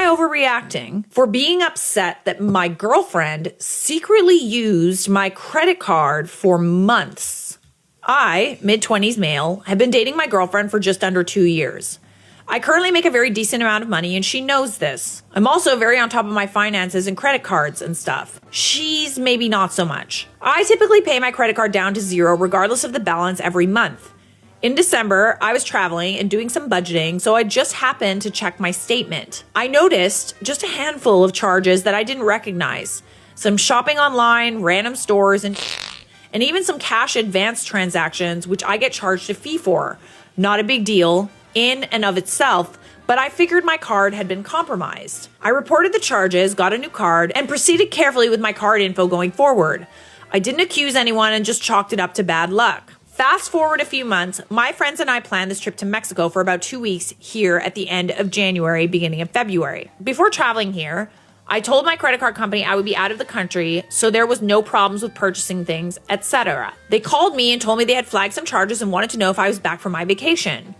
overreacting for being upset that my girlfriend secretly used my credit card for months? I, mid-20s male, have been dating my girlfriend for just under 2 years. I currently make a very decent amount of money and she knows this. I'm also very on top of my finances and credit cards and stuff. She's maybe not so much. I typically pay my credit card down to zero regardless of the balance every month. In December, I was traveling and doing some budgeting, so I just happened to check my statement. I noticed just a handful of charges that I didn't recognize. Some shopping online, random stores, and even some cash advance transactions, which I get charged a fee for. Not a big deal in and of itself, but I figured my card had been compromised. I reported the charges, got a new card, and proceeded carefully with my card info going forward. I didn't accuse anyone and just chalked it up to bad luck. Fast forward a few months, my friends and I planned this trip to Mexico for about 2 weeks here at the end of January, beginning of February. Before traveling here, I told my credit card company I would be out of the country, so there was no problems with purchasing things, etc. They called me and told me they had flagged some charges and wanted to know if I was back from my vacation.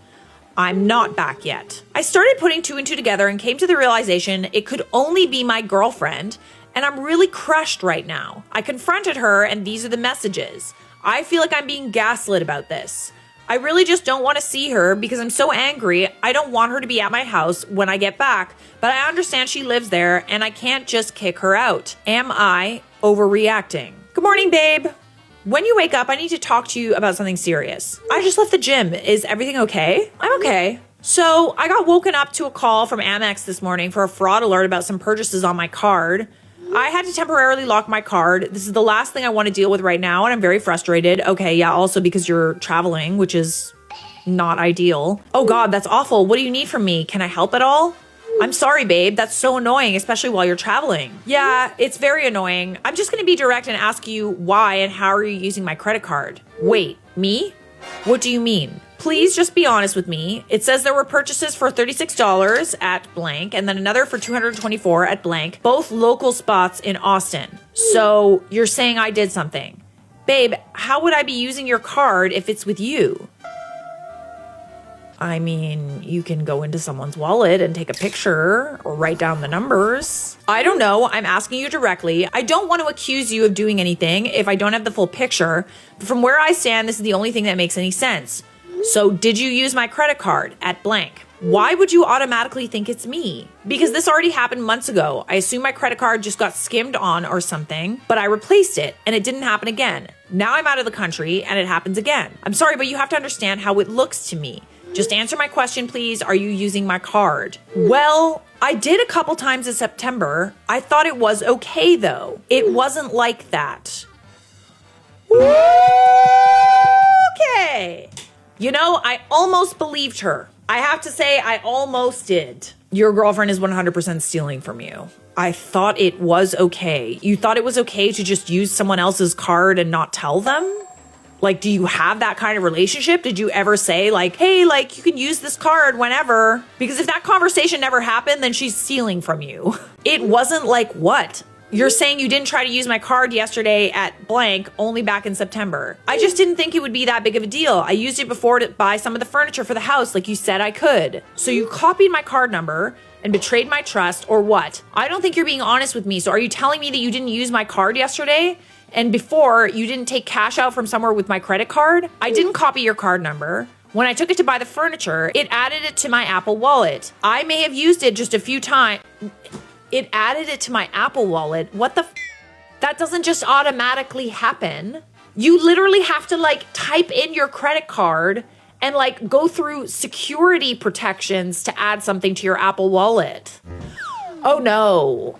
I'm not back yet. I started putting two and two together and came to the realization it could only be my girlfriend, and I'm really crushed right now. I confronted her, and these are the messages. I feel like I'm being gaslit about this. I really just don't want to see her because I'm so angry. I don't want her to be at my house when I get back, but I understand she lives there and I can't just kick her out. Am I overreacting? Good morning, babe. When you wake up, I need to talk to you about something serious. I just left the gym. Is everything okay? I'm okay. So I got woken up to a call from Amex this morning for a fraud alert about some purchases on my card. I had to temporarily lock my card. This is the last thing I want to deal with right now, and I'm very frustrated. Okay, yeah, also because you're traveling, which is not ideal. Oh God, that's awful. What do you need from me? Can I help at all? I'm sorry, babe. That's so annoying, especially while you're traveling. Yeah, it's very annoying. I'm just going to be direct and ask you why and how are you using my credit card? Wait, me? What do you mean? Please just be honest with me. It says there were purchases for $36 at blank and then another for $224 at blank, both local spots in Austin. So you're saying I did something. Babe, how would I be using your card if it's with you? I mean, you can go into someone's wallet and take a picture or write down the numbers. I don't know. I'm asking you directly. I don't want to accuse you of doing anything if I don't have the full picture. But from where I stand, this is the only thing that makes any sense. So did you use my credit card at blank? Why would you automatically think it's me? Because this already happened months ago. I assume my credit card just got skimmed on or something, but I replaced it and it didn't happen again. Now I'm out of the country and it happens again. I'm sorry, but you have to understand how it looks to me. Just answer my question, please. Are you using my card? Well, I did a couple times in September. I thought it was okay, though. It wasn't like that. Okay. You know, I almost believed her. I have to say, I almost did. Your girlfriend is 100% stealing from you. I thought it was okay. You thought it was okay to just use someone else's card and not tell them? Like, do you have that kind of relationship? Did you ever say like, hey, like you can use this card whenever? Because if that conversation never happened, then she's stealing from you. It wasn't like what? You're saying you didn't try to use my card yesterday at blank, only back in September. I just didn't think it would be that big of a deal. I used it before to buy some of the furniture for the house like you said I could. So you copied my card number and betrayed my trust or what? I don't think you're being honest with me. So are you telling me that you didn't use my card yesterday? And before, you didn't take cash out from somewhere with my credit card? I didn't copy your card number. When I took it to buy the furniture, it added it to my Apple Wallet. I may have used it just a few times. It added it to my Apple Wallet. What the That doesn't just automatically happen. You literally have to like type in your credit card and like go through security protections to add something to your Apple Wallet. Oh no.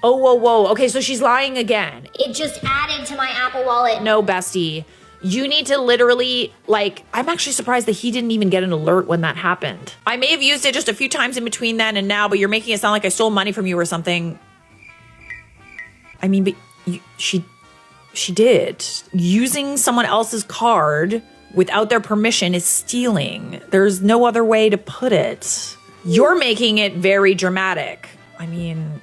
Oh, whoa. Okay, so she's lying again. It just added to my Apple Wallet. No, bestie. You need to literally, like, I'm actually surprised that he didn't even get an alert when that happened. I may have used it just a few times in between then and now, but you're making it sound like I stole money from you or something. I mean, but she did. Using someone else's card without their permission is stealing. There's no other way to put it. You're making it very dramatic. I mean...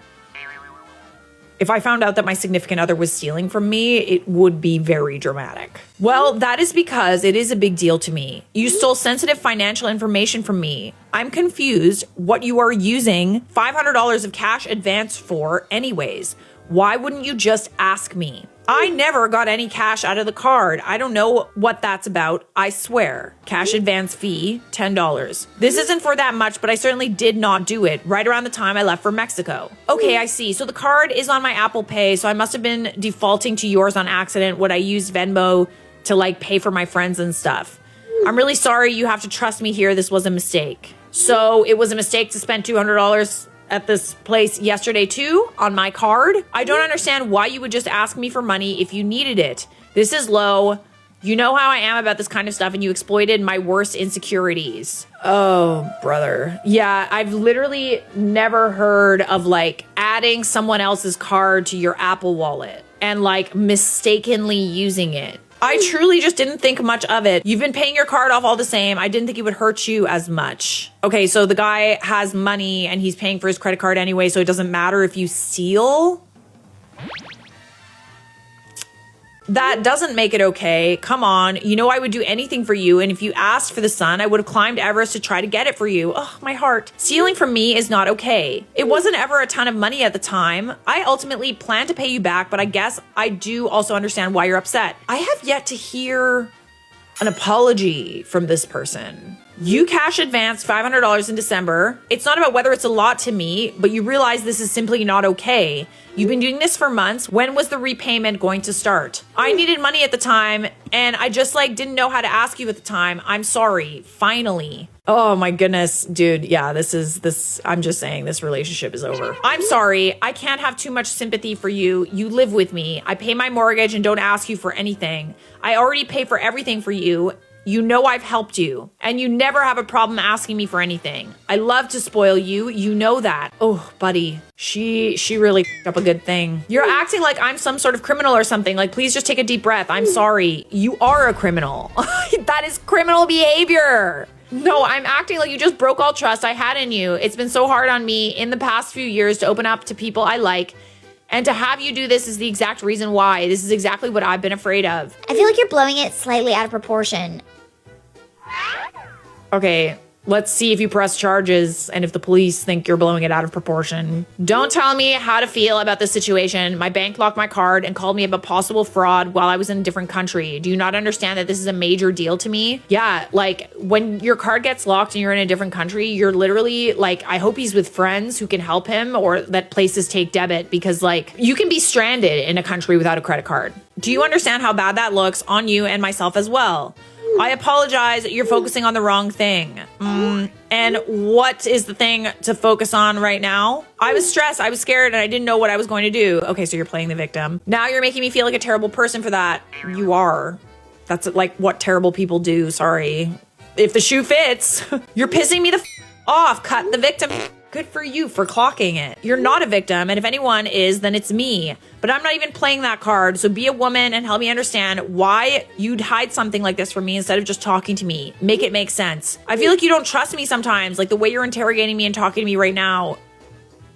If I found out that my significant other was stealing from me, it would be very dramatic. Well, that is because it is a big deal to me. You stole sensitive financial information from me. I'm confused what you are using $500 of cash advance for anyways. Why wouldn't you just ask me? I never got any cash out of the card. I don't know what that's about. I swear. Cash advance fee, $10. This isn't for that much, but I certainly did not do it right around the time I left for Mexico. Okay, I see. So the card is on my Apple Pay, so I must have been defaulting to yours on accident when I used Venmo to like pay for my friends and stuff. I'm really sorry. You have to trust me here. This was a mistake. So it was a mistake to spend $200 at this place yesterday too on my card. I don't understand why you would just ask me for money if you needed it. This is low. You know how I am about this kind of stuff, and you exploited my worst insecurities. Oh, brother. Yeah, I've literally never heard of like adding someone else's card to your Apple Wallet and like mistakenly using it. I truly just didn't think much of it. You've been paying your card off all the same. I didn't think it would hurt you as much. Okay, so the guy has money and he's paying for his credit card anyway, so it doesn't matter if you steal. That doesn't make it okay. Come on. You know I would do anything for you, and if you asked for the sun, I would have climbed Everest to try to get it for you. Oh, my heart. Stealing from me is not okay. It wasn't ever a ton of money at the time. I ultimately planned to pay you back, but I guess I do also understand why you're upset. I have yet to hear an apology from this person. You cash advanced $500 in December. It's not about whether it's a lot to me, but you realize this is simply not okay. You've been doing this for months. When was the repayment going to start? I needed money at the time, and I just like didn't know how to ask you at the time. I'm sorry. Finally. Oh my goodness, dude. Yeah, I'm just saying this relationship is over. I'm sorry. I can't have too much sympathy for you. You live with me. I pay my mortgage and don't ask you for anything. I already pay for everything for you. You know I've helped you, and you never have a problem asking me for anything. I love to spoil you. You know that. Oh, buddy. She really f***ed up a good thing. You're acting like I'm some sort of criminal or something. Like, please just take a deep breath. I'm sorry. You are a criminal. That is criminal behavior. No, I'm acting like you just broke all trust I had in you. It's been so hard on me in the past few years to open up to people I like. And to have you do this is the exact reason why. This is exactly what I've been afraid of. I feel like you're blowing it slightly out of proportion. Okay, let's see if you press charges and if the police think you're blowing it out of proportion. Don't tell me how to feel about this situation. My bank locked my card and called me about possible fraud while I was in a different country. Do you not understand that this is a major deal to me? Yeah, like when your card gets locked and you're in a different country, you're literally like, I hope he's with friends who can help him or that places take debit, because like you can be stranded in a country without a credit card. Do you understand how bad that looks on you and myself as well? I apologize. You're focusing on the wrong thing. And what is the thing to focus on right now? I was stressed. I was scared and I didn't know what I was going to do. Okay, so you're playing the victim. Now you're making me feel like a terrible person for that. You are. That's like what terrible people do. Sorry. If the shoe fits, you're pissing me the off. Cut the victim. Good for you for clocking it. You're not a victim, and if anyone is, then it's me. But I'm not even playing that card, so be a woman and help me understand why you'd hide something like this from me instead of just talking to me. Make it make sense. I feel like you don't trust me sometimes, like the way you're interrogating me and talking to me right now.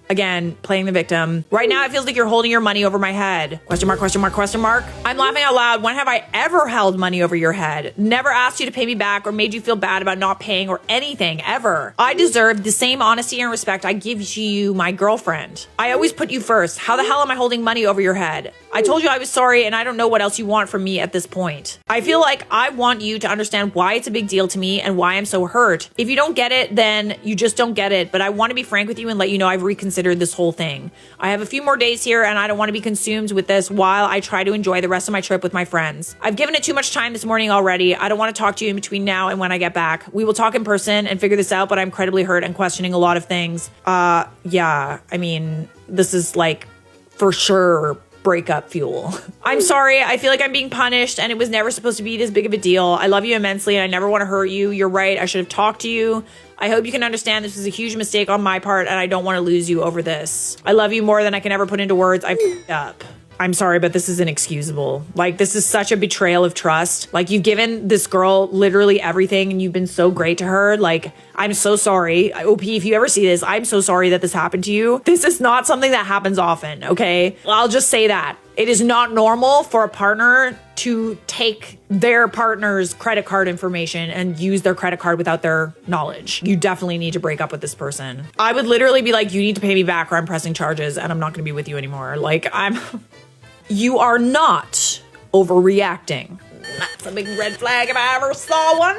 Again, playing the victim. Right now, it feels like you're holding your money over my head. Question mark, question mark, question mark. I'm laughing out loud. When have I ever held money over your head? Never asked you to pay me back or made you feel bad about not paying or anything, ever. I deserve the same honesty and respect I give to you, my girlfriend. I always put you first. How the hell am I holding money over your head? I told you I was sorry, and I don't know what else you want from me at this point. I feel like I want you to understand why it's a big deal to me and why I'm so hurt. If you don't get it, then you just don't get it. But I want to be frank with you and let you know I've reconsidered this whole thing. I have a few more days here, and I don't want to be consumed with this while I try to enjoy the rest of my trip with my friends. I've given it too much time this morning already. I don't want to talk to you in between now and when I get back. We will talk in person and figure this out, but I'm incredibly hurt and questioning a lot of things. Yeah, I mean, this is like for sure breakup fuel. I'm sorry. I feel like I'm being punished, and it was never supposed to be this big of a deal. I love you immensely, and I never want to hurt you. You're right. I should have talked to you. I hope you can understand this was a huge mistake on my part, and I don't want to lose you over this. I love you more than I can ever put into words. I f***ed up. I'm sorry, but this is inexcusable. Like, this is such a betrayal of trust. Like, you've given this girl literally everything and you've been so great to her. Like, I'm so sorry. OP, if you ever see this, I'm so sorry that this happened to you. This is not something that happens often, okay? I'll just say that. It is not normal for a partner to take their partner's credit card information and use their credit card without their knowledge. You definitely need to break up with this person. I would literally be like, you need to pay me back or I'm pressing charges and I'm not gonna be with you anymore. Like, you are not overreacting. That's a big red flag if I ever saw one.